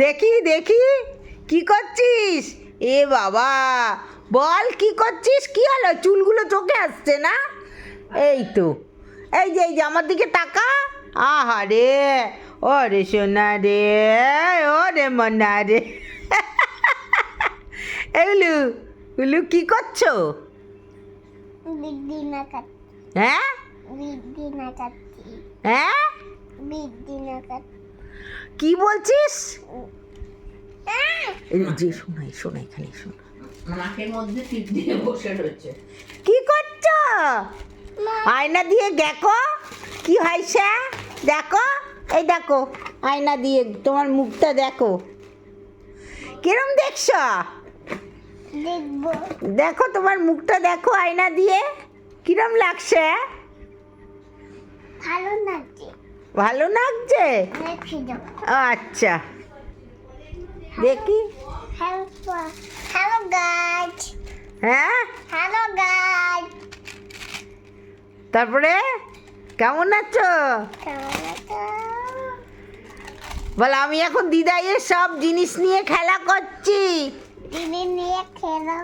দেখি দেখি কি করছিস? এ বাবা, বল কি করছিস? কি হলো? চুলগুলো চোখে আসছে না? এই তো, এই যে আমার দিকে তাকা। আহা রে, ও রে সোনা রে, ও রে মনা রে। এগুলো উলু কি করছো? বিদ্যিনা কাট হ্যাঁ বিদ্যিনা কাটছি হ্যাঁ, বিদ্যিনা কাট কি বলছিস? এই যে শোনাই শোনাই খালি শোনা। নাকের মধ্যে টিপ দিয়ে বসে রয়েছে। কি করছো? আয়না দিয়ে দেখো কি হয়েছে, দেখো, এই দেখো আয়না দিয়ে তোমার মুখটা দেখো। কিরম দেখছো? দেখবো দেখো তোমার মুখটা দেখো আয়না দিয়ে, কিরম লাগছে? ভালো লাগছে ভালো লাগছে? রেখে দাও আচ্ছা, দেখি। হ্যালো গাইজ হ্যাঁ, হ্যালো গাইজ তারপরে কেমন আছো? কেমন আছো? বল, আমি এখন দিদাইয়ের সব জিনিস নিয়ে খেলা করছি। দিদি নিয়ে খেলা